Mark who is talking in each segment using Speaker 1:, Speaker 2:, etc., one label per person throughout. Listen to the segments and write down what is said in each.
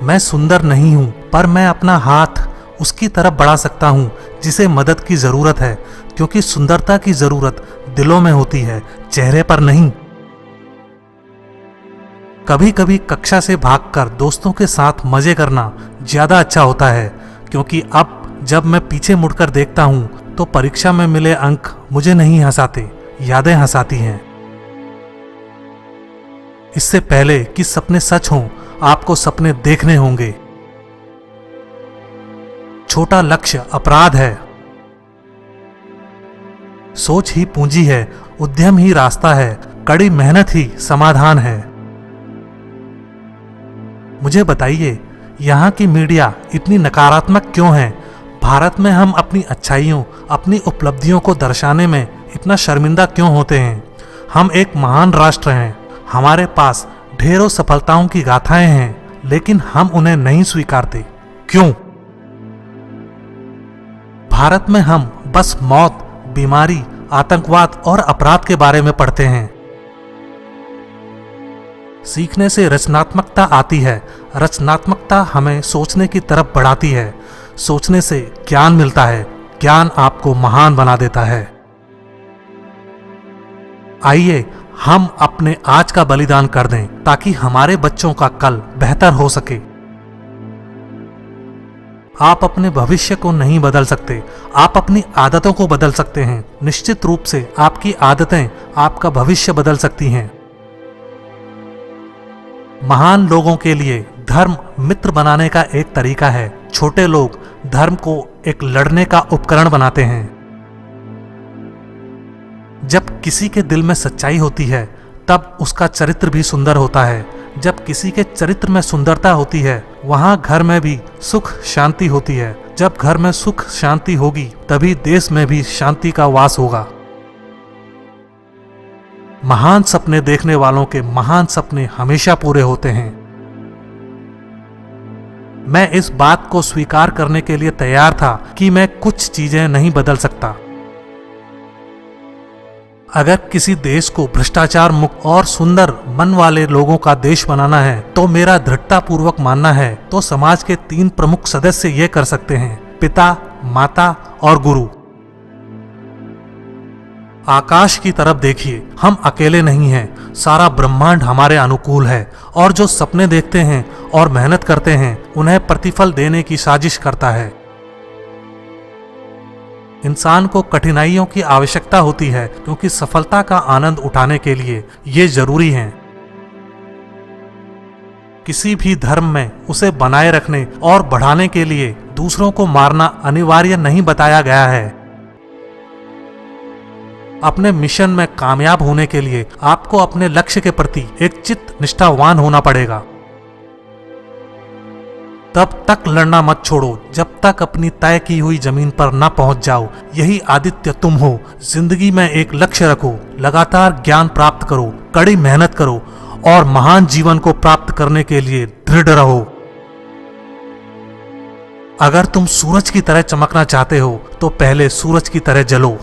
Speaker 1: मैं सुंदर नहीं हूं, पर मैं अपना हाथ उसकी तरफ बढ़ा सकता हूं जिसे मदद की जरूरत है, क्योंकि सुंदरता की जरूरत दिलों में होती है, चेहरे पर नहीं। कभी कभी कक्षा से भागकर दोस्तों के साथ मजे करना ज्यादा अच्छा होता है, क्योंकि अब जब मैं पीछे मुड़कर देखता हूं तो परीक्षा में मिले अंक मुझे नहीं हंसाते, यादें हंसाती हैं। इससे पहले कि सपने सच हों, आपको सपने देखने होंगे। छोटा लक्ष्य अपराध है, सोच ही पूंजी है, उद्यम ही रास्ता है, कड़ी मेहनत ही समाधान है। मुझे बताइए, यहाँ की मीडिया इतनी नकारात्मक क्यों है? भारत में हम अपनी अच्छाइयों, अपनी उपलब्धियों को दर्शाने में इतना शर्मिंदा क्यों होते हैं? हम एक महान राष्ट्र हैं, हमारे पास ढेरों सफलताओं की गाथाएं हैं, लेकिन हम उन्हें नहीं स्वीकारते। क्यों? भारत में हम बस मौत, बीमारी, आतंकवाद और अपराध के बारे में पढ़ते हैं। सीखने से रचनात्मकता आती है, रचनात्मकता हमें सोचने की तरफ बढ़ाती है, सोचने से ज्ञान मिलता है, ज्ञान आपको महान बना देता है। आइए हम अपने आज का बलिदान कर दें ताकि हमारे बच्चों का कल बेहतर हो सके। आप अपने भविष्य को नहीं बदल सकते, आप अपनी आदतों को बदल सकते हैं। निश्चित रूप से आपकी आदतें आपका भविष्य बदल सकती हैं। महान लोगों के लिए धर्म मित्र बनाने का एक तरीका है। छोटे लोग धर्म को एक लड़ने का उपकरण बनाते हैं। जब किसी के दिल में सच्चाई होती है, तब उसका चरित्र भी सुंदर होता है। जब किसी के चरित्र में सुंदरता होती है, वहां घर में भी सुख शांति होती है। जब घर में सुख शांति होगी, तभी देश में भी शांति का वास होगा। महान सपने देखने वालों के महान सपने हमेशा पूरे होते हैं। मैं इस बात को स्वीकार करने के लिए तैयार था कि मैं कुछ चीजें नहीं बदल सकता। अगर किसी देश को भ्रष्टाचार मुक्त और सुंदर मन वाले लोगों का देश बनाना है, तो मेरा दृढ़तापूर्वक मानना है तो समाज के 3 प्रमुख सदस्य ये कर सकते हैं: पिता, माता और गुरु। आकाश की तरफ देखिए, हम अकेले नहीं हैं, सारा ब्रह्मांड हमारे अनुकूल है, और जो सपने देखते हैं और मेहनत करते हैं, उन्हें प्रतिफल देने की साजिश करता है। इंसान को कठिनाइयों की आवश्यकता होती है, क्योंकि सफलता का आनंद उठाने के लिए ये जरूरी है। किसी भी धर्म में उसे बनाए रखने और बढ़ाने के लिए दूसरों को मारना अनिवार्य नहीं बताया गया है। अपने मिशन में कामयाब होने के लिए आपको अपने लक्ष्य के प्रति एक चित्त निष्ठावान होना पड़ेगा। तब तक लड़ना मत छोड़ो जब तक अपनी तय की हुई जमीन पर न पहुंच जाओ। यही आदित्य तुम हो। जिंदगी में एक लक्ष्य रखो, लगातार ज्ञान प्राप्त करो, कड़ी मेहनत करो और महान जीवन को प्राप्त करने के लिए दृढ़ रहो। अगर तुम सूरज की तरह चमकना चाहते हो तो पहले सूरज की तरह जलो।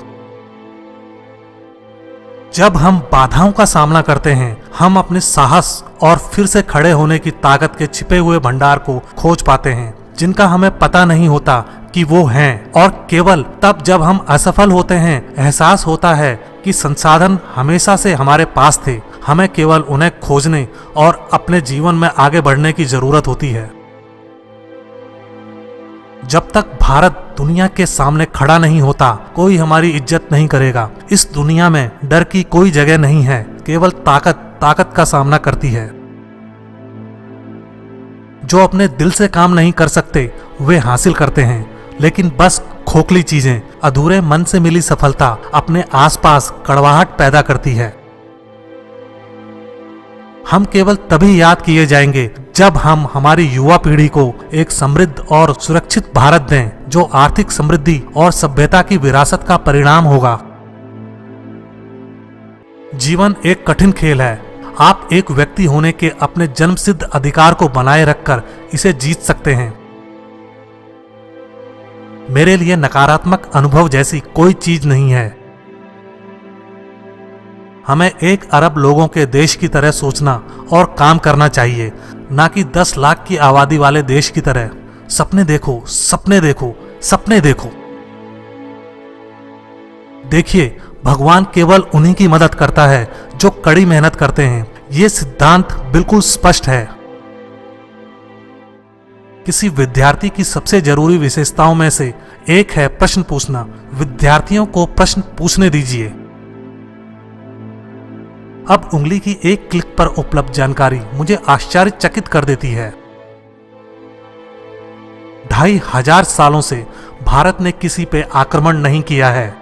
Speaker 1: जब हम बाधाओं का सामना करते हैं, हम अपने साहस और फिर से खड़े होने की ताकत के छिपे हुए भंडार को खोज पाते हैं, जिनका हमें पता नहीं होता कि वो हैं। और केवल तब जब हम असफल होते हैं, एहसास होता है कि संसाधन हमेशा से हमारे पास थे, हमें केवल उन्हें खोजने और अपने जीवन में आगे बढ़ने की जरूरत होती है। जब तक भारत दुनिया के सामने खड़ा नहीं होता, कोई हमारी इज्जत नहीं करेगा। इस दुनिया में डर की कोई जगह नहीं है, केवल ताकत का सामना करती है। जो अपने दिल से काम नहीं कर सकते, वे हासिल करते हैं, लेकिन बस खोखली चीजें। अधूरे मन से मिली सफलता अपने आसपास कड़वाहट पैदा करती है। हम केवल तभी याद किए जाएंगे जब हम हमारी युवा पीढ़ी को एक समृद्ध और सुरक्षित भारत दें, जो आर्थिक समृद्धि और सभ्यता की विरासत का परिणाम होगा। जीवन एक कठिन खेल है। आप एक व्यक्ति होने के अपने जन्मसिद्ध अधिकार को बनाए रखकर इसे जीत सकते हैं। मेरे लिए नकारात्मक अनुभव जैसी कोई चीज नहीं है। हमें 1 अरब लोगों के देश की तरह सोचना और काम करना चाहिए, ना कि 10 लाख की आबादी वाले देश की तरह। सपने देखो, सपने देखो, सपने देखो। देखिए, भगवान केवल उन्हीं की मदद करता है जो कड़ी मेहनत करते हैं। ये सिद्धांत बिल्कुल स्पष्ट है। किसी विद्यार्थी की सबसे जरूरी विशेषताओं में से एक है प्रश्न पूछना। विद्यार्थियों को प्रश्न पूछने दीजिए। अब उंगली की एक क्लिक पर उपलब्ध जानकारी मुझे आश्चर्यचकित कर देती है। 2500 सालों से भारत ने किसी पे आक्रमण नहीं किया है।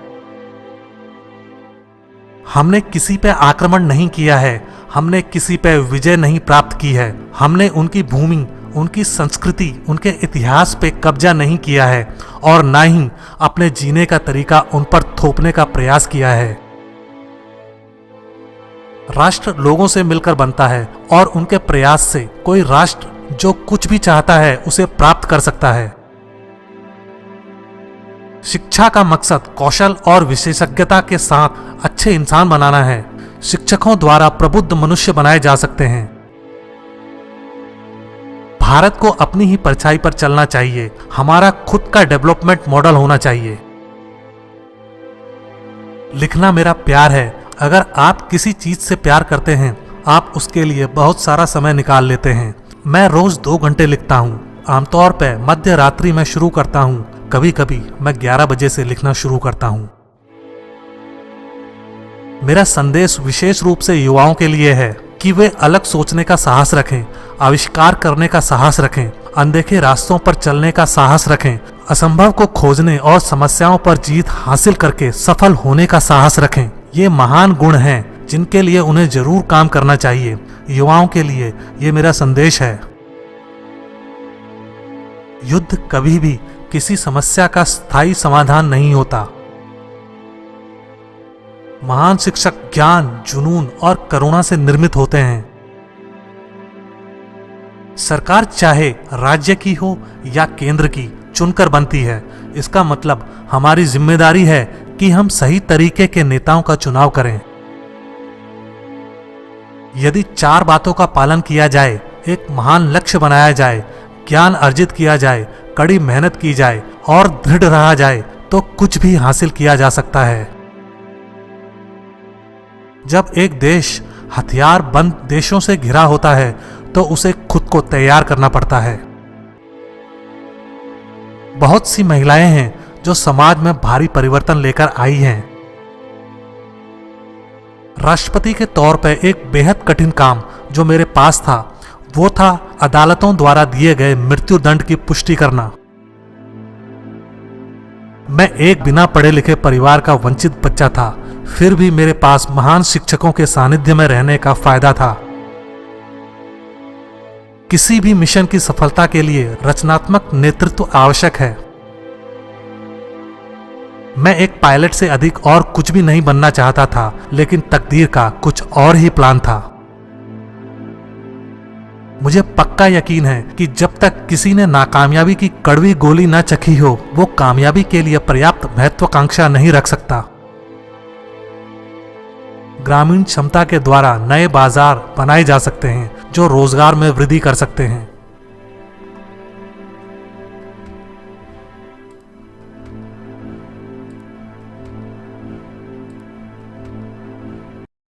Speaker 1: हमने किसी पे आक्रमण नहीं किया है। हमने किसी पे विजय नहीं प्राप्त की है। हमने उनकी भूमि, उनकी संस्कृति, उनके इतिहास पे कब्जा नहीं किया है और ना ही अपने जीने का तरीका उन पर थोपने का प्रयास किया है। राष्ट्र लोगों से मिलकर बनता है और उनके प्रयास से कोई राष्ट्र जो कुछ भी चाहता है उसे प्राप्त कर सकता है। शिक्षा का मकसद कौशल और विशेषज्ञता के साथ अच्छे इंसान बनाना है। शिक्षकों द्वारा प्रबुद्ध मनुष्य बनाए जा सकते हैं। भारत को अपनी ही परछाई पर चलना चाहिए। हमारा खुद का डेवलपमेंट मॉडल होना चाहिए। लिखना मेरा प्यार है। अगर आप किसी चीज से प्यार करते हैं, आप उसके लिए बहुत सारा समय निकाल लेते हैं। मैं रोज 2 घंटे लिखता हूँ। आमतौर पर मध्य रात्रि में शुरू करता हूँ। कभी कभी मैं 11 बजे से लिखना शुरू करता हूँ। मेरा संदेश विशेष रूप से युवाओं के लिए है कि वे अलग सोचने का साहस रखें, आविष्कार करने का साहस रखें, अनदेखे रास्तों पर चलने का साहस रखें, असंभव को खोजने और समस्याओं पर जीत हासिल करके सफल होने का साहस रखें। ये महान गुण हैं जिनके लिए उन्हें जरूर काम करना चाहिए। युवाओं के लिए ये मेरा संदेश है। युद्ध कभी भी किसी समस्या का स्थायी समाधान नहीं होता। महान शिक्षक ज्ञान, जुनून और करुणा से निर्मित होते हैं। सरकार चाहे राज्य की हो या केंद्र की, चुनकर बनती है। इसका मतलब हमारी जिम्मेदारी है कि हम सही तरीके के नेताओं का चुनाव करें। यदि 4 बातों का पालन किया जाए, एक महान लक्ष्य बनाया जाए, ज्ञान अर्जित किया जाए, कड़ी मेहनत की जाए और दृढ़ रहा जाए, तो कुछ भी हासिल किया जा सकता है। जब एक देश हथियार बंद देशों से घिरा होता है तो उसे खुद को तैयार करना पड़ता है। बहुत सी महिलाएं हैं जो समाज में भारी परिवर्तन लेकर आई हैं। राष्ट्रपति के तौर पर एक बेहद कठिन काम जो मेरे पास था वो था अदालतों द्वारा दिए गए मृत्यु दंड की पुष्टि करना। मैं एक बिना पढ़े लिखे परिवार का वंचित बच्चा था, फिर भी मेरे पास महान शिक्षकों के सानिध्य में रहने का फायदा था। किसी भी मिशन की सफलता के लिए रचनात्मक नेतृत्व आवश्यक है। मैं एक पायलट से अधिक और कुछ भी नहीं बनना चाहता था, लेकिन तकदीर का कुछ और ही प्लान था। मुझे पक्का यकीन है कि जब तक किसी ने नाकामयाबी की कड़वी गोली न चखी हो, वो कामयाबी के लिए पर्याप्त महत्वाकांक्षा नहीं रख सकता। ग्रामीण क्षमता के द्वारा नए बाजार बनाए जा सकते हैं जो रोजगार में वृद्धि कर सकते हैं।